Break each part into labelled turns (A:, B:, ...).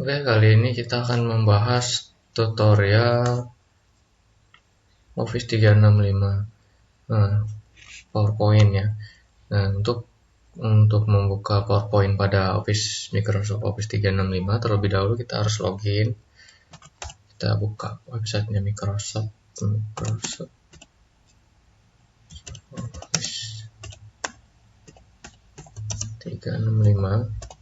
A: Oke, kali ini kita akan membahas tutorial Office 365. Nah, PowerPoint ya. Nah, untuk membuka PowerPoint pada Microsoft Office 365 terlebih dahulu kita harus login. Kita buka websitenya Microsoft Office 365.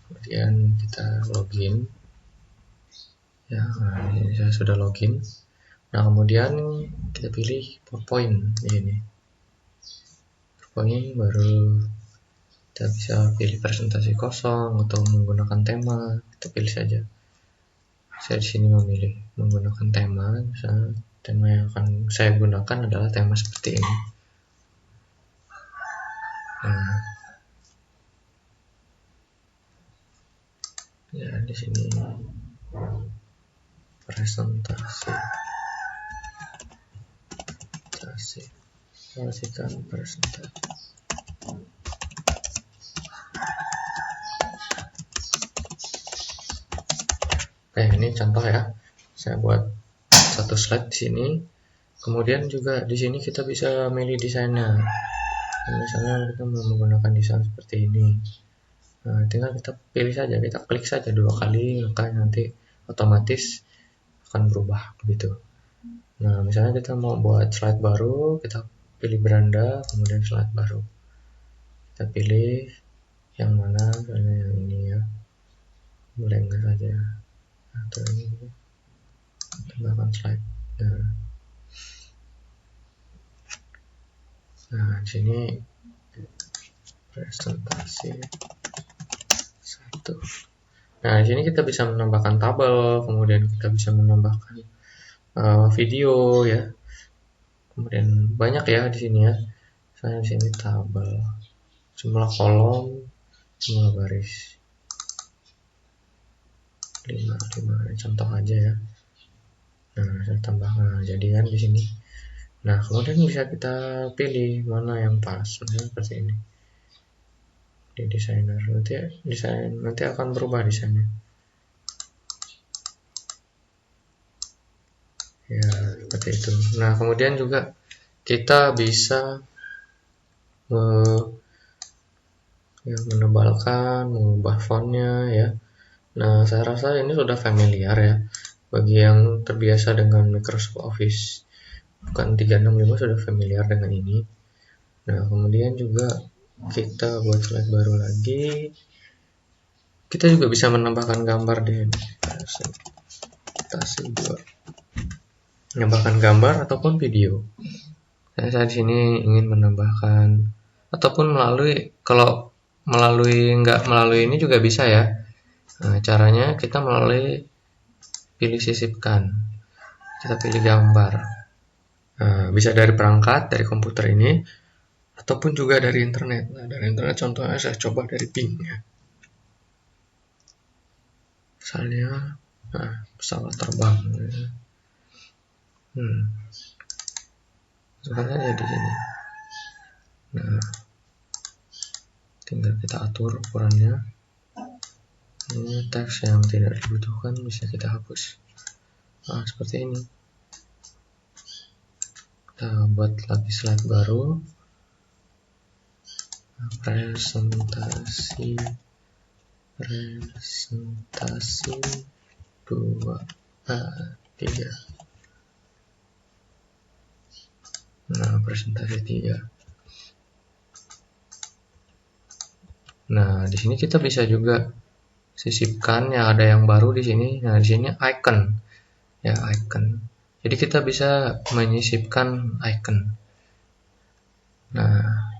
A: Kemudian kita login. Ya, nah ini saya sudah login. Nah, kemudian kita pilih PowerPoint di sini. PowerPoint baru kita bisa pilih presentasi kosong atau menggunakan tema. Kita pilih saja. Saya di sini memilih menggunakan tema. Misalnya tema yang akan saya gunakan adalah tema seperti ini. Nah, ya di sini presentasi. Pastikan presentasi. Oke, ini contoh ya. Saya buat satu slide di sini. Kemudian juga di sini kita bisa milih desainnya. Misalnya kita mau menggunakan desain seperti ini. Nah, tinggal kita pilih saja, kita klik saja 2 kali, maka nanti otomatis akan berubah begitu. Nah, misalnya kita mau buat slide baru, kita pilih beranda, kemudian slide baru. Kita pilih yang mana, misalnya yang ini ya. Boleh enggak saja. Atau ini. Tambahkan slide. Nah, di sini presentasi 1. Nah, di sini kita bisa menambahkan tabel, kemudian kita bisa menambahkan video ya. Kemudian banyak ya di sini ya. Misalnya di sini tabel, jumlah kolom, jumlah baris. 5 contoh aja ya. Nah, saya tambahkan jadi kan di sini. Nah, kemudian bisa kita pilih mana yang pas, misalnya seperti ini. Di desainer nanti akan berubah desainnya. Ya, seperti itu. Nah, kemudian juga kita bisa menebalkan, mengubah fontnya ya. Nah, saya rasa ini sudah familiar ya. Bagi yang terbiasa dengan Microsoft Office bukan 365 sudah familiar dengan ini. Nah, kemudian juga kita buat slide baru lagi. Kita juga bisa menambahkan gambar di presentasi 2. Menambahkan gambar ataupun video. Saya di sini ingin menambahkan ataupun nggak melalui ini juga bisa ya. Nah, caranya kita pilih sisipkan. Kita pilih gambar. Nah, bisa dari perangkat, dari komputer ini, ataupun juga dari internet. Nah, dari internet contohnya saya coba dari Bing ya. Misalnya, pesawat terbang. Sebenarnya di sini. Nah, tinggal kita atur ukurannya. Ini teks yang tidak dibutuhkan bisa kita hapus. Nah, seperti ini. Kita buat lagi slide baru. Presentasi 2 3. Nah, presentasi 3. Nah, di sini kita bisa juga sisipkan ya, ada yang baru di sini. Nah, di sini icon. Ya, icon. Jadi kita bisa menyisipkan icon. Nah,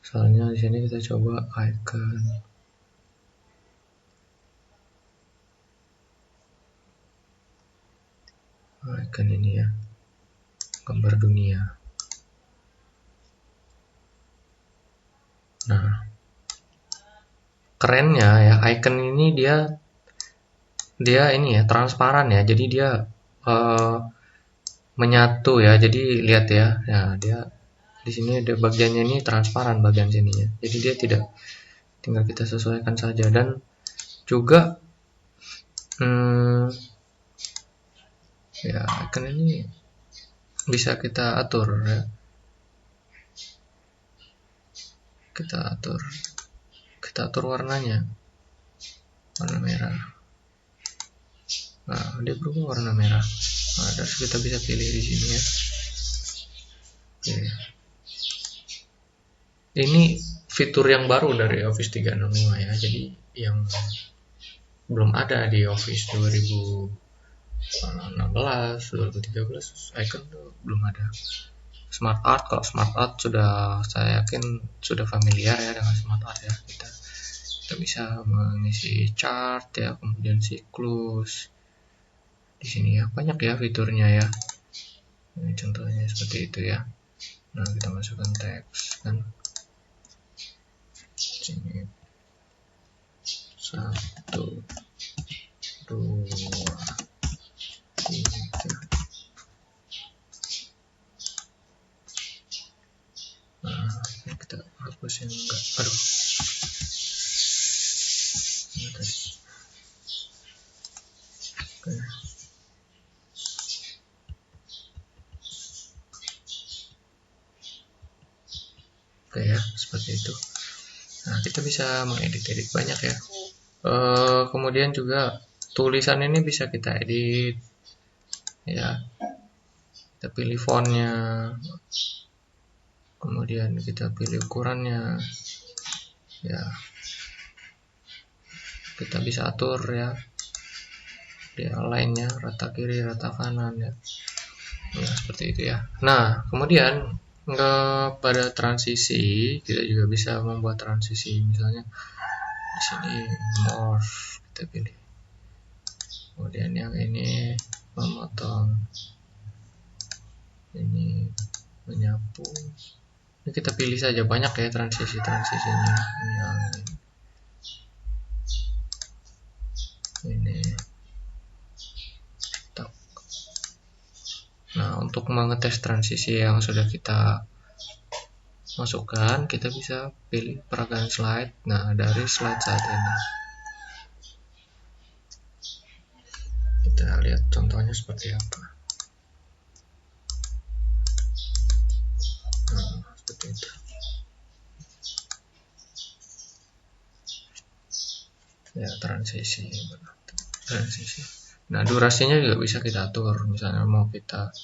A: soalnya di sini kita coba icon. Icon ini ya. Gambar dunia. Nah, kerennya ya, icon ini dia ini ya, transparan ya. Jadi dia menyatu ya. Jadi lihat ya. Nah, dia di sini ada bagiannya ini transparan bagian sininya. Jadi dia tinggal kita sesuaikan saja. Dan juga ya icon ini bisa kita atur ya, kita atur warnanya, warna merah. Nah, dia berubah warna merah. Nah, dan kita bisa pilih di sini ya. Oke. Ini fitur yang baru dari Office 365 ya. Jadi yang belum ada di Office 2016, 2013 icon tuh belum ada. Smart Art, kalau Smart Art sudah, saya yakin sudah familiar ya dengan Smart Art ya. Kita bisa mengisi chart ya, kemudian siklus. Di sini ya banyak ya fiturnya ya. Ini contohnya seperti itu ya. Nah, kita masukkan teks kan. Sini 1, 2, 3. Nah, kita hapus yang enggak. Aduh. Ini tadi. Oke. Oke ya, seperti itu. Nah, kita bisa mengedit banyak ya. Kemudian juga tulisan ini bisa kita edit ya. Kita pilih fontnya, kemudian kita pilih ukurannya ya. Kita bisa atur ya, di align-nya, rata kiri, rata kanan ya. Nah, seperti itu ya. Nah, kemudian pada transisi kita juga bisa membuat transisi, misalnya di sini morph kita pilih, kemudian yang ini memotong, ini menyapu, ini kita pilih saja, banyak ya transisinya. Yang ini. Nah, untuk mengetes transisi yang sudah kita masukkan, kita bisa pilih peragaan slide. Nah, dari slide saat ini kita lihat contohnya seperti apa. Nah, seperti itu ya, transisi. Nah, durasinya juga bisa kita atur, misalnya mau kita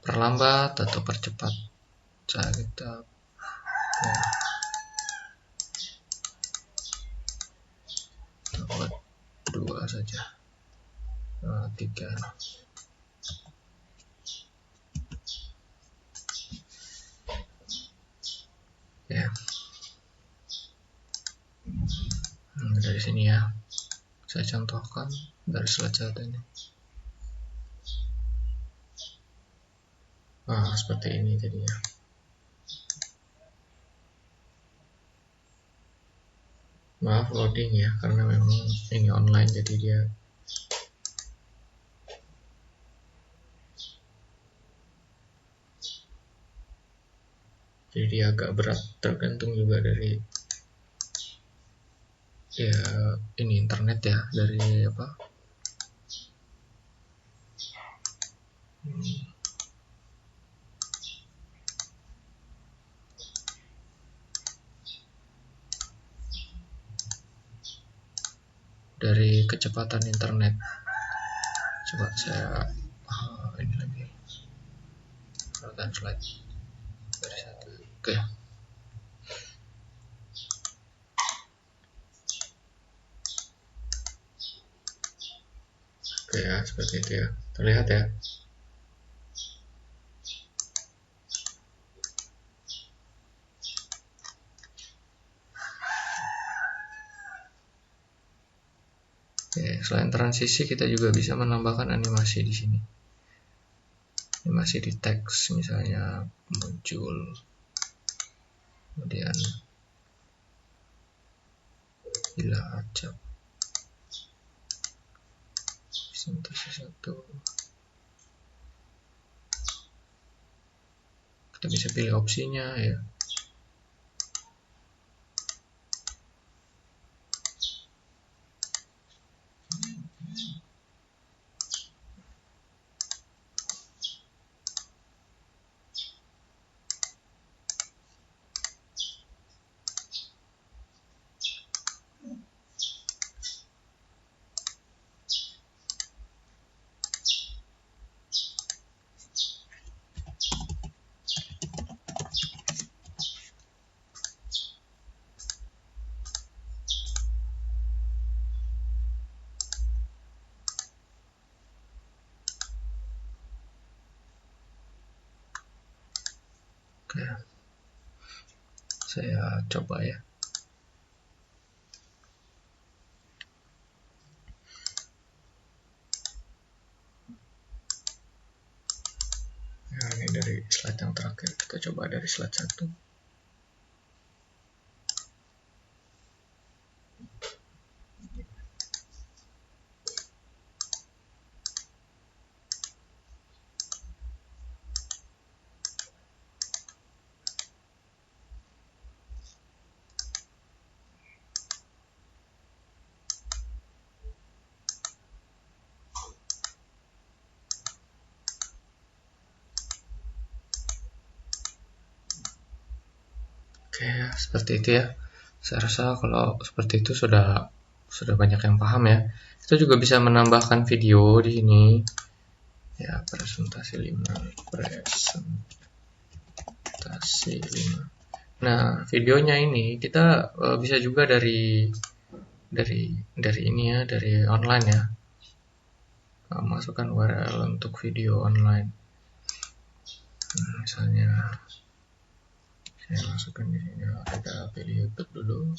A: perlambat atau percepat. Kita buat 2 saja, 3. Ya. Dari sini ya, saya contohkan dari slide saat ini. Nah, seperti ini jadinya. Maaf loading ya, karena memang ini online, jadi dia agak berat, tergantung juga dari ya ini internet ya, dari apa, dari kecepatan internet. Coba saya ini lagi perhatikan slide dari 1. Oke. Oke ya, seperti itu ya, terlihat ya. Oke, selain transisi kita juga bisa menambahkan animasi di sini. Animasi di teks, misalnya muncul, kemudian bila acak, sintesis 1. Kita bisa pilih opsinya ya. Saya coba ya. Nah, ini dari slide yang terakhir, kita coba dari slide 1. Oke, seperti itu ya. Saya rasa kalau seperti itu sudah banyak yang paham ya. Kita juga bisa menambahkan video di sini. Ya, presentasi 5. Nah, videonya ini kita bisa juga dari ini ya, dari online ya. Masukkan URL untuk video online. Misalnya saya masukkan di sini, kita pilih YouTube dulu.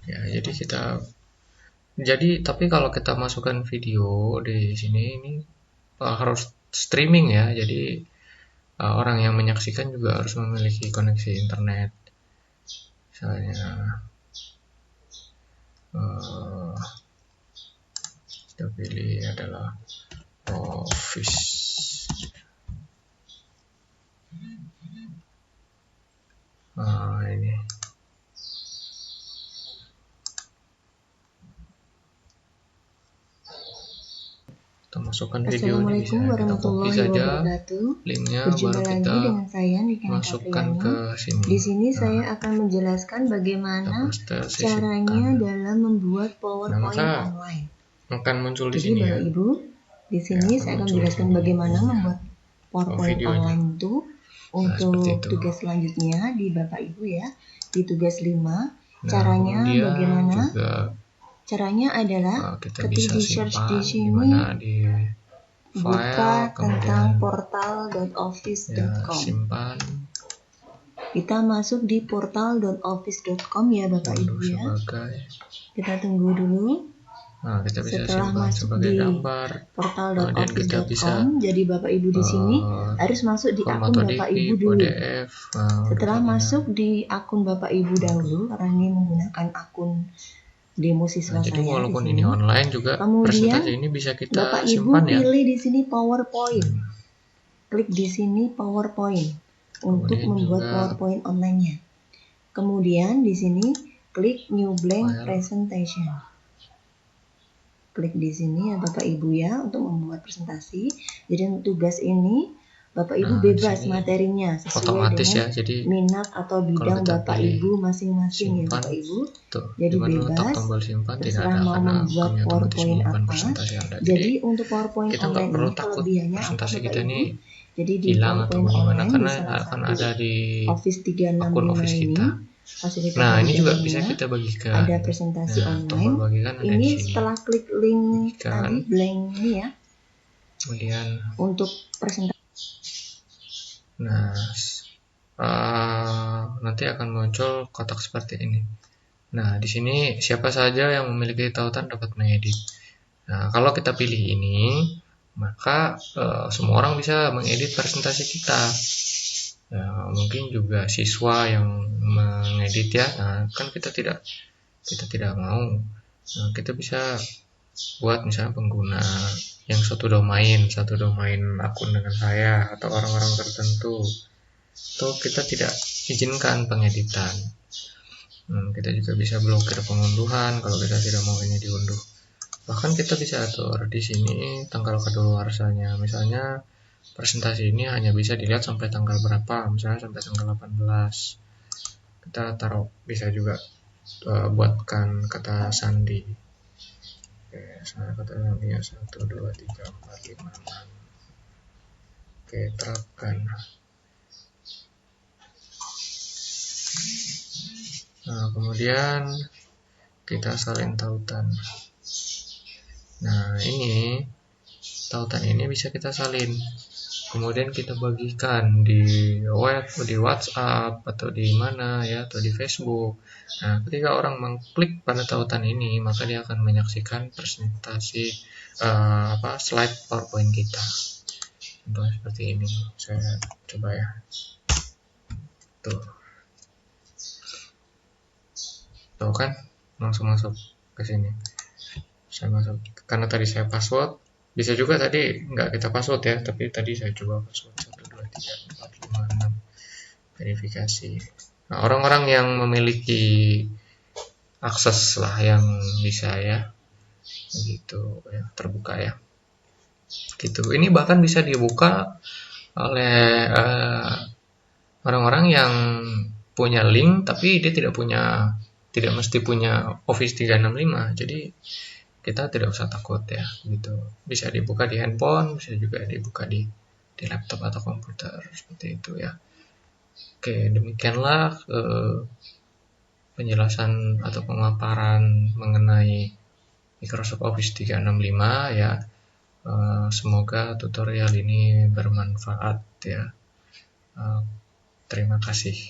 A: Ya, tapi kalau kita masukkan video di sini ini harus streaming ya. Jadi orang yang menyaksikan juga harus memiliki koneksi internet. Misalnya kita pilih adalah Office. Ini kita masukkan video ini, bisa kita copy saja linknya, baru kita masukkan ke sini.
B: Di sini saya akan menjelaskan bagaimana caranya dalam membuat PowerPoint online.
A: Akan muncul di
B: Jadi
A: sini
B: Bapak Ibu, di sini saya akan menjelaskan bagaimana membuat PowerPoint online itu. Untuk tugas selanjutnya di Bapak Ibu ya, di tugas 5, caranya bagaimana? Caranya adalah ketik di search di sini, buka tentang portal.office.com. Kita masuk di portal.office.com ya Bapak Ibu ya. Kita tunggu dulu.
A: Nah, kita bisa
B: setelah masuk di portal.office.com, jadi Bapak Ibu di sini harus masuk di akun Bapak Ibu dulu. Setelah masuk di akun Bapak Ibu dahulu, karena ini menggunakan akun demo siswa
A: jadi
B: saya
A: walaupun
B: di sini.
A: Ini online juga,
B: kemudian
A: presentasi ini bisa kita
B: Bapak Ibu
A: simpan ya.
B: Pilih di sini PowerPoint. Klik di sini PowerPoint untuk membuat PowerPoint online-nya. Kemudian di sini klik New Blank Presentation. Klik di sini ya Bapak Ibu ya untuk membuat presentasi. Jadi untuk tugas ini Bapak Ibu bebas materinya sesuai dengan
A: ya, jadi
B: minat atau bidang Bapak Ibu masing-masing ya Bapak Ibu. Jadi bebas, terserah mau membuat PowerPoint apa. Jadi untuk PowerPoint online ini kelebihannya apa Bapak Ibu? Jadi di PowerPoint online bisa akan ada di Office 365 ini.
A: Nah, ini juga bisa kita bagikan.
B: Ada presentasi online. Ini setelah klik link tadi blank ini ya.
A: Kemudian
B: untuk presentasi.
A: Nah, nanti akan muncul kotak seperti ini. Nah, di sini siapa saja yang memiliki tautan dapat mengedit. Nah, kalau kita pilih ini, maka semua orang bisa mengedit presentasi kita. Nah, mungkin juga siswa yang mengedit ya. Nah, kan kita tidak mau. Nah, kita bisa buat misalnya pengguna yang satu domain akun dengan saya atau orang-orang tertentu. Atau kita tidak izinkan pengeditan. Kita juga bisa blokir pengunduhan kalau kita tidak mau ini diunduh. Bahkan kita bisa atur di sini tanggal kadaluarsanya. Misalnya presentasi ini hanya bisa dilihat sampai tanggal berapa, misalnya sampai tanggal 18. Kita taruh, bisa juga buatkan kata sandi. Oke, saya kata sandinya 1, 2, 3, 4, 5, 6. Oke, terapkan. Nah, kemudian kita salin tautan. Nah, ini tautan ini bisa kita salin. kemudian kita bagikan di web, di WhatsApp atau di mana ya, atau di Facebook. Nah, ketika orang mengklik pada tautan ini, maka dia akan menyaksikan presentasi slide PowerPoint kita. Contohnya seperti ini. Saya coba ya. Tuh. Tuh kan, langsung masuk ke sini. Saya masuk karena tadi saya password. Bisa juga tadi nggak kita password ya, tapi tadi saya coba password 1, 2, 3, 4, 5, 6 verifikasi. Nah, orang-orang yang memiliki akses lah yang bisa ya, gitu ya, terbuka ya, gitu. Ini bahkan bisa dibuka oleh orang-orang yang punya link, tapi dia tidak mesti punya Office 365. Jadi kita tidak usah takut ya, gitu. Bisa dibuka di handphone, bisa juga dibuka di laptop atau komputer seperti itu ya. Oke, demikianlah penjelasan atau pemaparan mengenai Microsoft Office 365 ya. Semoga tutorial ini bermanfaat ya. Terima kasih.